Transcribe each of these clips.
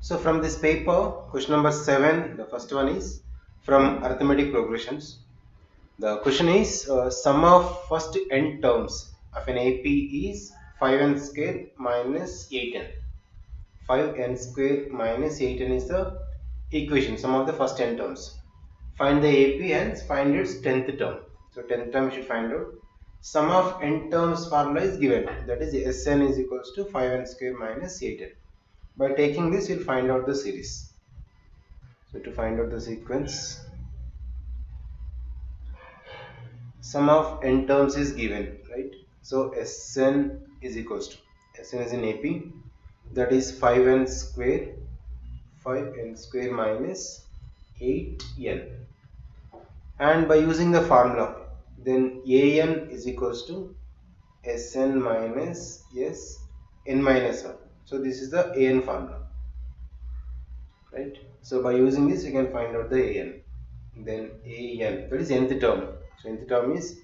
So from this paper, question number 7, the first one is from arithmetic progressions. The question is sum of first n terms of an AP is 5n square minus 8n. 5n square minus 8n is the equation, sum of the first n terms. Find the AP and find its 10th term. So 10th term you should find out. Sum of n terms formula is given, that is Sn is equals to 5n square minus 8n. By taking this, you'll find out the series. So to find out the sequence, sum of n terms is given, right? So Sn is equals to, Sn is in AP, that is 5n square minus 8n. And by using the formula, then an is equals to Sn minus n minus 1. So this is the an formula, right? So by using this, you can find out the an. Then an, that is nth term. So nth term is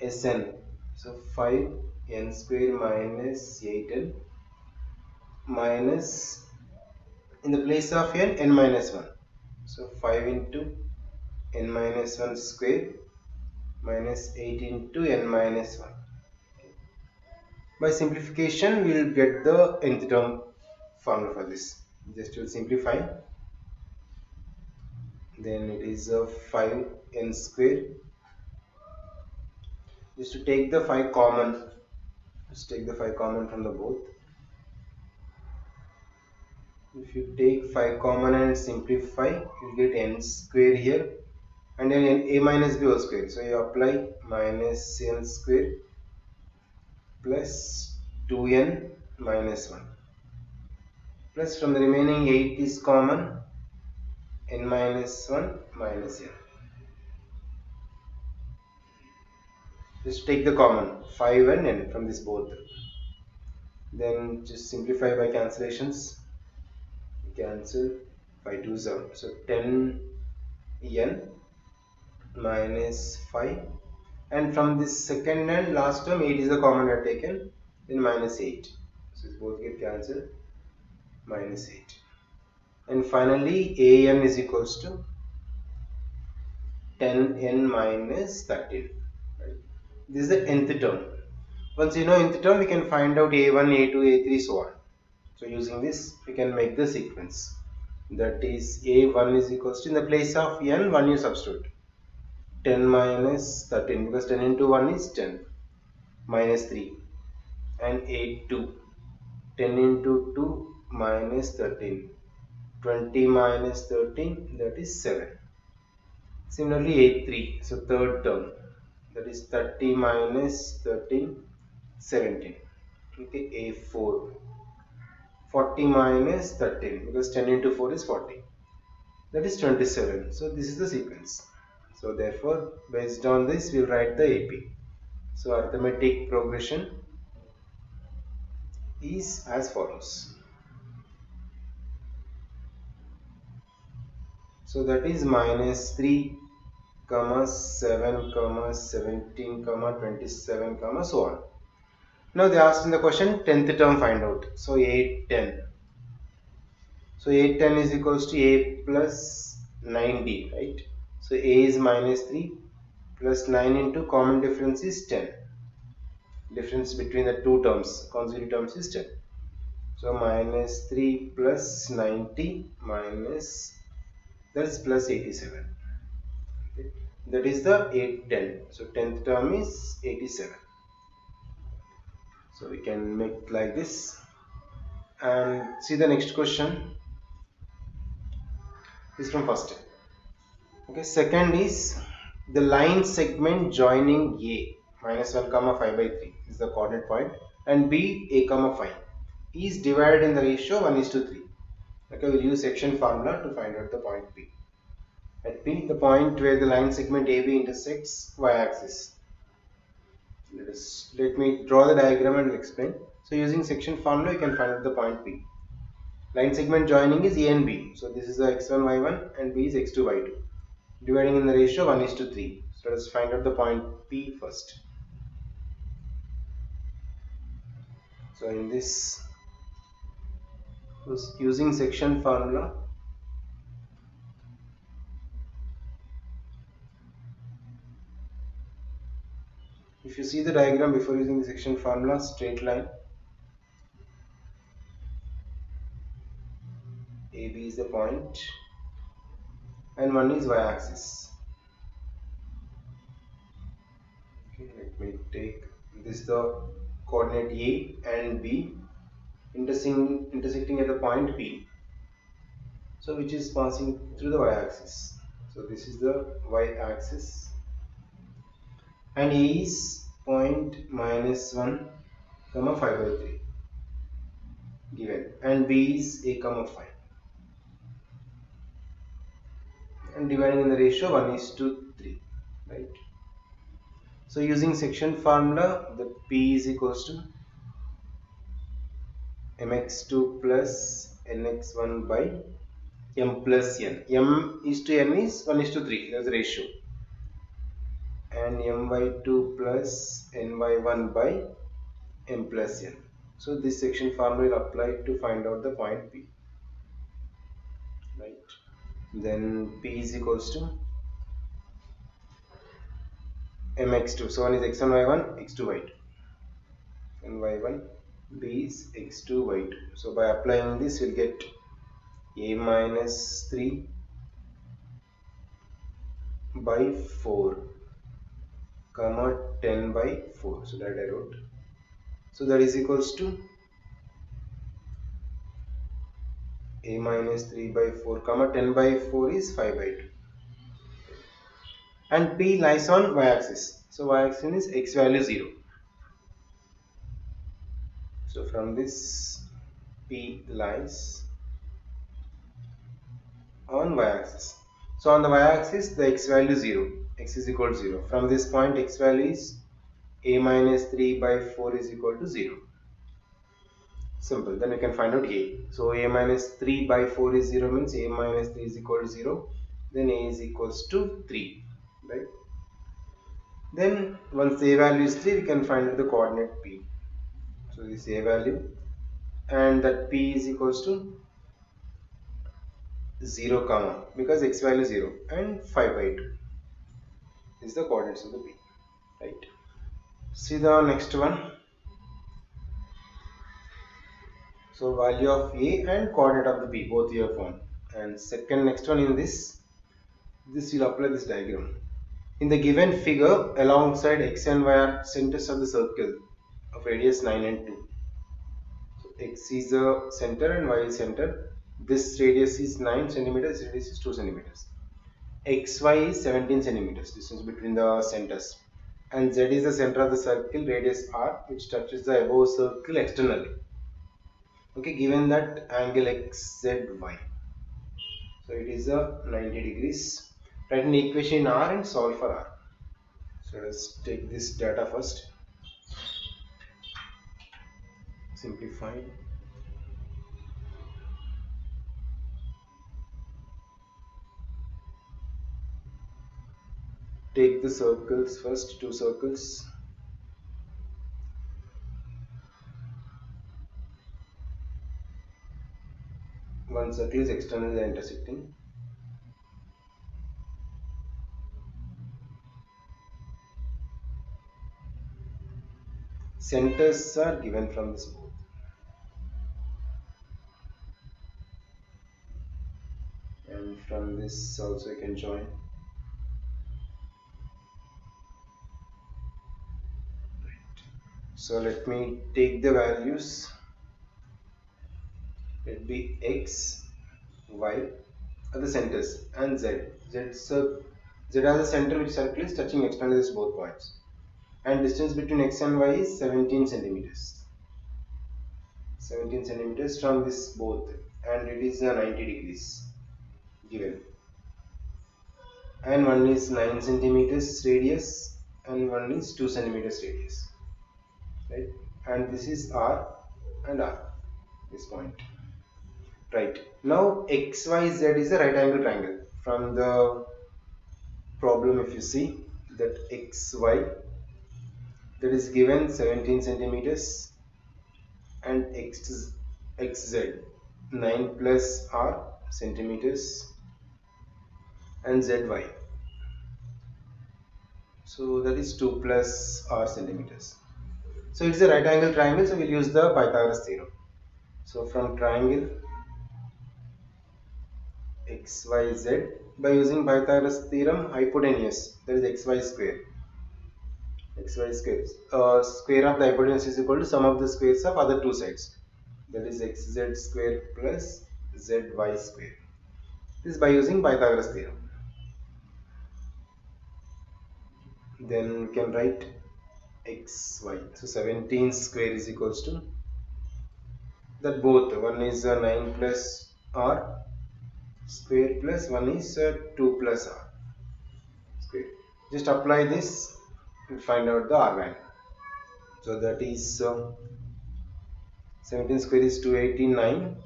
Sn. So 5n square minus 8n minus, in the place of n minus 1. So 5 into n minus 1 square minus 8 into n minus 1. By simplification, we will get the nth term formula for this. Just to simplify, then it is 5n square. Just to take the 5 common, just take the 5 common from the both. If you take 5 common and simplify, you will get n square here, and then a minus b whole square. So you apply minus n square plus 2n minus 1, plus from the remaining 8 is common, n minus 1 minus n. Just take the common 5 and n from this both. Then just simplify by cancellations. Cancel 5 2s out. So 10n minus 5, and from this second and last term 8 is the common we have taken, then minus 8. So both get cancelled, minus 8. And finally an is equals to 10n minus 13. Right? This is the nth term. Once you know nth term, we can find out a1, a2, a3, so on. So using this, we can make the sequence. That is a1 is equals to, in the place of n, 1 you substitute. 10 minus 13, because 10 into 1 is 10, minus 3, and 8 2. 10 into 2 minus 13. 20 minus 13, that is 7. Similarly a3, so third term, that is 30 minus 13, 17. Okay, a4. 40 minus 13, because 10 into 4 is 40, that is 27. So this is the sequence. So therefore, based on this, we will write the AP. So arithmetic progression is as follows. So that is minus 3, 7, 17, 27, so on. Now they asked in the question 10th term find out. So 8 10. So 8 10 is equals to a plus 9d, right? So a is minus 3 plus 9 into common difference is 10. Difference between the two terms, consecutive terms, is 10. So minus 3 plus 90 minus, that is plus 87. Okay. That is the 8 10. So 10th term is 87. So we can make like this and see the next question. This is from first. Okay, second is the line segment joining A minus 1 comma 5 by 3 is the coordinate point, and B a comma 5 is divided in the ratio 1:3. Okay, we'll use section formula to find out the point P. At P, the point where the line segment AB intersects y-axis. Let me draw the diagram and explain. So using section formula, you can find out the point P. Line segment joining is A and B. So this is the x1, y1 and B is x2, y2. Dividing in the ratio 1:3. So let us find out the point P first. So in this, So using section formula, if you see the diagram before using the section formula, straight line, AB is the point and one is y-axis. Okay, let me take this the coordinate A and B intersecting at the point P. So which is passing through the y-axis. So this is the y-axis and A is point -1, 5/3 given and B is A, 5 and dividing in the ratio 1:3, right? So using section formula, the P is equals to mx2 plus nx1 by m plus n. M is to n is 1:3, that's the ratio, and my2 plus ny1 by m plus n. So this section formula will apply to find out the point P, right? Then P is equals to mx2. So one is x1 y1, x2 y2, and y1. B is x2 y2. So by applying this, we'll get a minus 3 by 4 comma 10 by 4. So that I wrote. So that is equals to a minus 3 by 4 comma 10 by 4 is 5 by 2. And P lies on y-axis. So y-axis is x value 0. So from this, P lies on y-axis. So on the y-axis, the x value is 0. X is equal to 0. From this point, x value is a minus 3 by 4 is equal to 0. Simple. Then we can find out a. So a minus 3 by 4 is 0 means a minus 3 is equal to 0. Then a is equals to 3. Right? Then once a value is 3, we can find out the coordinate P. So this a value and that P is equals to 0 comma because x value is 0 and 5 by 2 is the coordinates of the P. Right? See the next one. So value of A and coordinate of the P, both you have found. And second, next one in this will apply this diagram. In the given figure, alongside x and y are centers of the circle of radius 9 and 2. So x is the center and y is center. This radius is 9 centimeters, this radius is 2 centimeters. xy is 17 centimeters, distance between the centers. And z is the center of the circle, radius r, which touches the above circle externally. Okay, given that angle xzy, so it is a 90 degrees. Write an equation in R and solve for R. So let's take this data first. Simplify. Take the circles first, two circles. One circle is externally intersecting. Centers are given from this both. And from this also you can join. Right. So let me take the values. Let be x, y are the centers and z. Z as the center which circle is touching externally these both points. And distance between x and y is 17 centimeters. 17 centimeters from this both, and it is 90 degrees given. And one is 9 centimeters radius and one is 2 centimeters radius. Right? And this is R and R, this point. Right. Now XYZ is a right angle triangle. From the problem, if you see that XY, that is given 17 centimeters and XZ 9 plus r centimeters and zy. So that is 2 plus r centimeters. So it's a right angle triangle, so we'll use the Pythagoras theorem. So from triangle XYZ, by using Pythagoras theorem, hypotenuse, that is xy square. Xy square. Square of the hypotenuse is equal to sum of the squares of other two sides. That is xz square plus zy square. This is by using Pythagoras theorem. Then we can write xy. So 17 square is equals to that both. One is 9 plus r square plus one is 2 plus r square. Just apply this and find out the r value. So that is 17 square is 289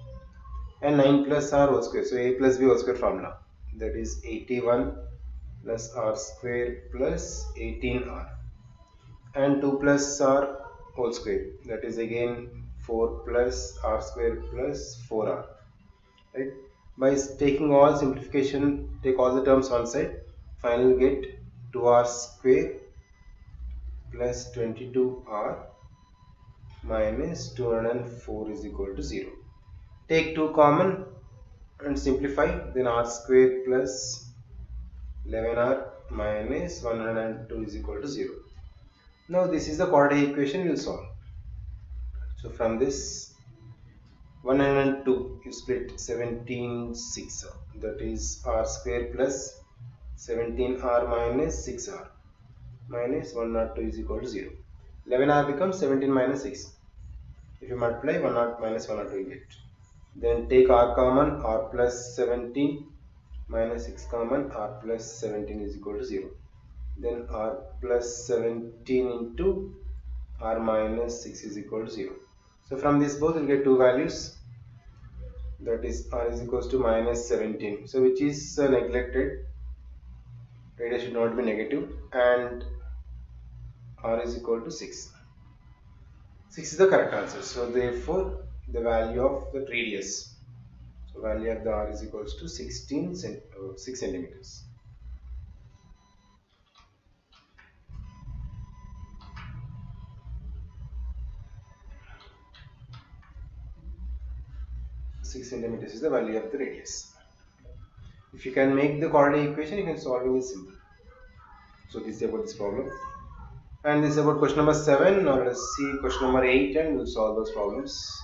and 9 plus r whole square. So a plus b whole square formula. That is 81 plus r square plus 18r and 2 plus r whole square. That is again 4 plus r square plus 4r. Right? By taking all simplification, take all the terms one side, finally get 2r square plus 22r minus 204 is equal to 0. Take 2 common and simplify, then r square plus 11r minus 102 is equal to 0. Now this is the quadratic equation we will solve. So from this 102 you split 17 6, that is r square plus 17r minus 6r minus 102 is equal to 0. 11r becomes 17 minus 6. If you multiply 102 minus 102 you get. Then take r common, r plus 17 minus 6 common, r plus 17 is equal to 0. Then r plus 17 into r minus 6 is equal to 0. So from this both we will get two values, that is r is equals to minus 17. So which is neglected, radius should not be negative, and r is equal to 6. 6 is the correct answer. So therefore the value of the radius, so value of the r is equals to 6 centimeters. Six centimeters is the value of the radius. If you can make the quadratic equation, you can solve it simple. So this is about this problem, and this is about question number 7. Now let's see question number 8 and we'll solve those problems.